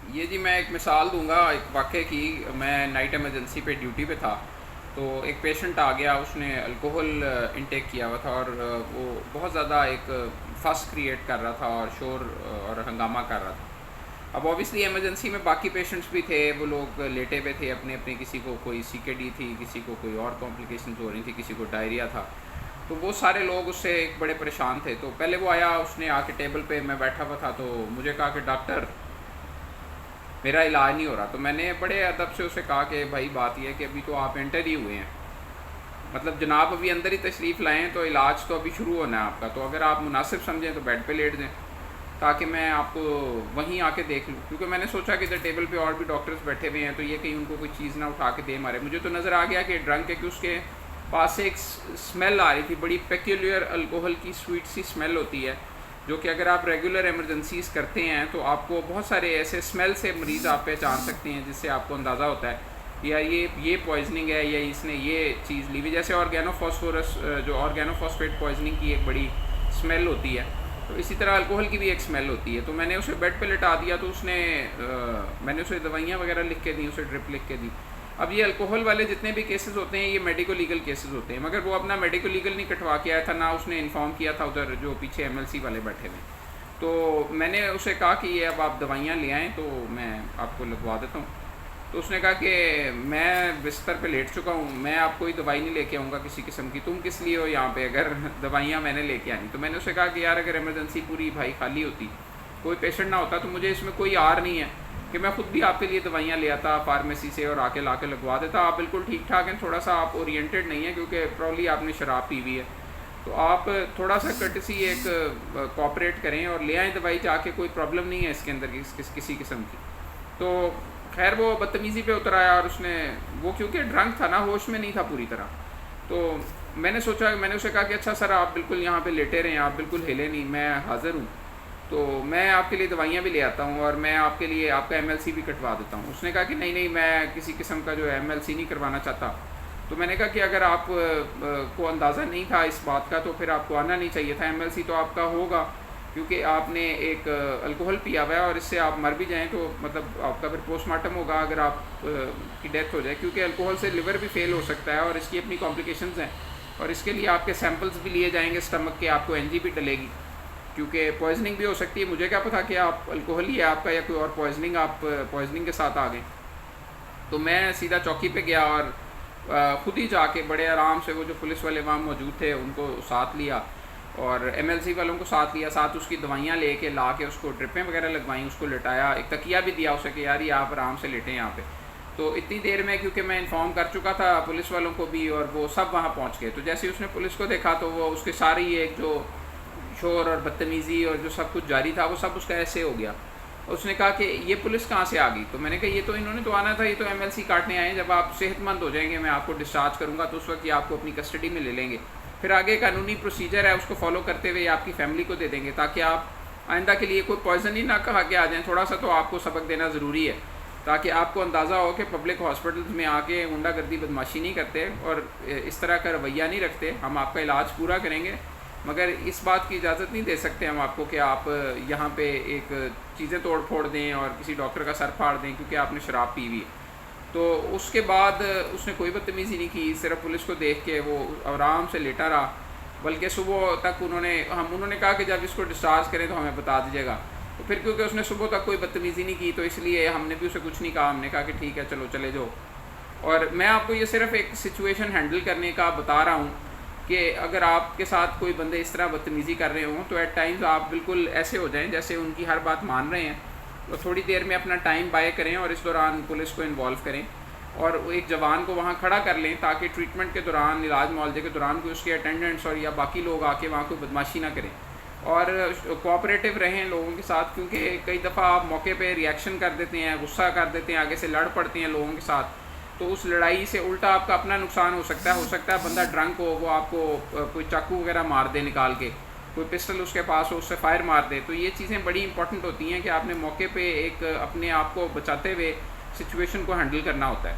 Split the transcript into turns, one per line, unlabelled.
یہ جی میں ایک مثال دوں گا ایک واقعے کی. میں نائٹ ایمرجنسی پہ ڈیوٹی پہ تھا. تو ایک پیشنٹ آ گیا, اس نے الکوہل انٹیک کیا ہوا تھا, اور وہ بہت زیادہ ایک فس کریٹ کر رہا تھا اور شور اور ہنگامہ کر رہا تھا. اب اوبیسلی ایمرجنسی میں باقی پیشنٹس بھی تھے, وہ لوگ لیٹے ہوئے تھے اپنے اپنے, کسی کو کوئی سی کے ڈی تھی, کسی کو کوئی اور کمپلیکیشنز ہو رہی تھی, کسی کو ڈائریا تھا. تو وہ سارے لوگ اس سے ایک بڑے پریشان تھے. تو پہلے وہ آیا, اس نے آ کے ٹیبل پہ, میں بیٹھا ہوا تھا, تو مجھے کہا کہ ڈاکٹر میرا علاج نہیں ہو رہا. تو میں نے بڑے ادب سے اسے کہا کہ بھائی بات یہ ہے کہ ابھی تو آپ انٹر ہی ہوئے ہیں, مطلب جناب ابھی اندر ہی تشریف لائیں, تو علاج تو ابھی شروع ہونا ہے آپ کا. تو اگر آپ مناسب سمجھیں تو بیڈ پہ لیٹ دیں تاکہ میں آپ کو وہیں آ کے دیکھ لوں, کیونکہ میں نے سوچا کہ ادھر ٹیبل پہ اور بھی ڈاکٹرز بیٹھے ہوئے ہیں, تو یہ کہیں ان کو کوئی چیز نہ اٹھا کے دے مارے. مجھے تو نظر آ گیا کہ ڈرنک ہے, کہ اس کے پاس سے ایک اسمیل آ رہی تھی, بڑی پیکیولر الکوہل کی سویٹ سی اسمیل ہوتی ہے, جو کہ اگر آپ ریگولر ایمرجنسیز کرتے ہیں تو آپ کو بہت سارے ایسے اسمیل سے مریض آپ پہچان سکتے ہیں, جس سے آپ کو اندازہ ہوتا ہے یا یہ پوائزننگ ہے, یا اس نے یہ چیز لی ہوئی. جیسے آرگینو فاسفورس, جو آرگینو فاسفیٹ پوائزننگ کی ایک بڑی اسمیل ہوتی ہے, تو اسی طرح الکوہل کی بھی ایک اسمیل ہوتی ہے. تو میں نے اسے بیڈ پہ لٹا دیا, تو اس نے میں نے اسے دوائیاں وغیرہ لکھ کے دی, اسے ڈرپ لکھ کے دی. اب یہ الکوہل والے جتنے بھی کیسز ہوتے ہیں یہ میڈیکو لیگل کیسز ہوتے ہیں, مگر وہ اپنا میڈیکو لیگل نہیں کٹوا کے آیا تھا, نہ اس نے انفارم کیا تھا ادھر جو پیچھے ایم ایل سی والے بیٹھے ہوئے. تو میں نے اسے کہا کہ یہ اب آپ دوائیاں لے آئیں تو میں آپ کو لگوا دیتا ہوں. تو اس نے کہا کہ میں بستر پہ لیٹ چکا ہوں, میں آپ کوئی دوائی نہیں لے کے آؤں گا کسی قسم کی, تم کس لیے ہو یہاں پہ اگر دوائیاں میں نے لے کے آنی. تو میں نے اسے کہا کہ یار اگر ایمرجنسی پوری بھائی خالی ہوتی, کوئی پیشنٹ نہ ہوتا, تو مجھے اس میں کوئی آر نہیں ہے کہ میں خود بھی آپ کے لیے دوائیاں لے آتا فارمیسی سے اور آ کے لا کے لگوا دیتا. آپ بالکل ٹھیک ٹھاک ہیں, تھوڑا سا آپ اورینٹیڈ نہیں ہیں کیونکہ پرابلی آپ نے شراب پی ہوئی ہے, تو آپ تھوڑا سا کرٹسی ایک کوآپریٹ کریں اور لے آئیں دوائی جا کے, کوئی پرابلم نہیں ہے اس کے اندر کسی قسم کی. تو خیر وہ بدتمیزی پہ اتر آیا, اور اس نے وہ کیونکہ ڈرنک تھا نا, ہوش میں نہیں تھا پوری طرح. تو میں نے سوچا, میں نے اسے کہا کہ اچھا سر آپ بالکل یہاں پہ لیٹے رہیں, آپ بالکل ہلے نہیں, میں حاضر ہوں, تو میں آپ کے لیے دوائیاں بھی لے آتا ہوں, اور میں آپ کے لیے آپ کا ایم ایل سی بھی کٹوا دیتا ہوں. اس نے کہا کہ نہیں نہیں, میں کسی قسم کا جو ایم ایل سی نہیں کروانا چاہتا. تو میں نے کہا کہ اگر آپ کو اندازہ نہیں تھا اس بات کا تو پھر آپ کو آنا نہیں چاہیے تھا. ایم ایل سی تو آپ کا ہوگا کیونکہ آپ نے ایک الکوہل پیا ہوا ہے, اور اس سے آپ مر بھی جائیں تو مطلب آپ کا پھر پوسٹ مارٹم ہوگا اگر آپ کی ڈیتھ ہو جائے, کیونکہ الکوہل سے لیور بھی فیل ہو سکتا ہے اور اس کی اپنی کمپلیکیشنز ہیں, اور اس کے لیے آپ کے سیمپلز بھی لیے جائیں گے اسٹمک کے, آپ کو این جی بھی ڈلے گی, کیونکہ پوائزننگ بھی ہو سکتی ہے. مجھے کیا پتا کہ آپ الکوہل ہی ہے آپ کا یا کوئی اور پوائزننگ, آپ پوائزننگ کے ساتھ آ گئے. تو میں سیدھا چوکی پہ گیا اور خود ہی جا کے بڑے آرام سے, وہ جو پولیس والے وہاں موجود تھے ان کو ساتھ لیا اور ایم ایل سی والوں کو ساتھ لیا, ساتھ اس کی دوائیاں لے کے لا کے اس کو ڈرپیں وغیرہ لگوائیں, اس کو لٹایا, ایک تکیہ بھی دیا اسے کہ یار یہ آپ آرام سے لیٹیں یہاں پہ. تو اتنی دیر میں کیونکہ میں انفارم کر چکا تھا پولیس والوں کو بھی, اور وہ سب وہاں پہنچ گئے. تو جیسے اس نے پولیس کو دیکھا تو وہ اس کے ساری ایک جو شور اور بدتمیزی اور جو سب کچھ جاری تھا وہ سب اس کا ایسے ہو گیا. اس نے کہا کہ یہ پولیس کہاں سے آ گئی. تو میں نے کہا یہ تو انہوں نے تو آنا تھا, یہ تو ایم ایل سی کاٹنے آئے ہیں, جب آپ صحت مند ہو جائیں گے میں آپ کو ڈسچارج کروں گا تو اس وقت یہ آپ کو اپنی کسٹڈی میں لے لیں گے, پھر آگے قانونی پروسیجر ہے اس کو فالو کرتے ہوئے آپ کی فیملی کو دے دیں گے, تاکہ آپ آئندہ کے لیے کوئی پوائزن ہی نہ کہا کے آ جائیں. تھوڑا سا تو آپ کو سبق دینا ضروری ہے تاکہ آپ کو اندازہ ہو کہ پبلک ہاسپٹلز میں آ کے غنڈہ گردی بدماشی نہیں کرتے اور اس طرح کا رویہ نہیں رکھتے. ہم آپ کا علاج پورا کریں گے, مگر اس بات کی اجازت نہیں دے سکتے ہم آپ کو کہ آپ یہاں پہ ایک چیزیں توڑ پھوڑ دیں اور کسی ڈاکٹر کا سر پھاڑ دیں کیونکہ آپ نے شراب پی ہوئی ہے. تو اس کے بعد اس نے کوئی بدتمیزی نہیں کی, صرف پولیس کو دیکھ کے وہ آرام سے لیٹا رہا, بلکہ صبح تک انہوں نے کہا کہ جب اس کو ڈسچارج کریں تو ہمیں بتا دیجیے گا. تو پھر کیونکہ اس نے صبح تک کوئی بدتمیزی نہیں کی تو اس لیے ہم نے بھی اسے کچھ نہیں کہا, ہم نے کہا کہ ٹھیک ہے چلو چلے جاؤ. اور میں آپ کو یہ صرف ایک سچویشن ہینڈل کرنے کا بتا رہا ہوں کہ اگر آپ کے ساتھ کوئی بندے اس طرح بدتمیزی کر رہے ہوں تو ایٹ ٹائمز آپ بالکل ایسے ہو جائیں جیسے ان کی ہر بات مان رہے ہیں, اور تھوڑی دیر میں اپنا ٹائم بائے کریں اور اس دوران پولیس کو انوالو کریں اور ایک جوان کو وہاں کھڑا کر لیں تاکہ ٹریٹمنٹ کے دوران, علاج معالجے کے دوران کوئی اس کے اٹینڈنٹس اور یا باقی لوگ آ کے وہاں کوئی بدماشی نہ کریں, اور کوآپریٹیو رہیں لوگوں کے ساتھ. کیونکہ کئی دفعہ آپ موقع پہ ریئیکشن کر دیتے ہیں, غصہ کر دیتے ہیں, آگے سے لڑ پڑتے ہیں لوگوں کے ساتھ, تو اس لڑائی سے الٹا آپ کا اپنا نقصان ہو سکتا ہے بندہ ڈرنک ہو, وہ آپ کو کوئی چاقو وغیرہ مار دے نکال کے, کوئی پسٹل اس کے پاس ہو اس سے فائر مار دے. تو یہ چیزیں بڑی امپورٹنٹ ہوتی ہیں کہ آپ نے موقع پہ ایک اپنے آپ کو بچاتے ہوئے سچویشن کو ہینڈل کرنا ہوتا ہے.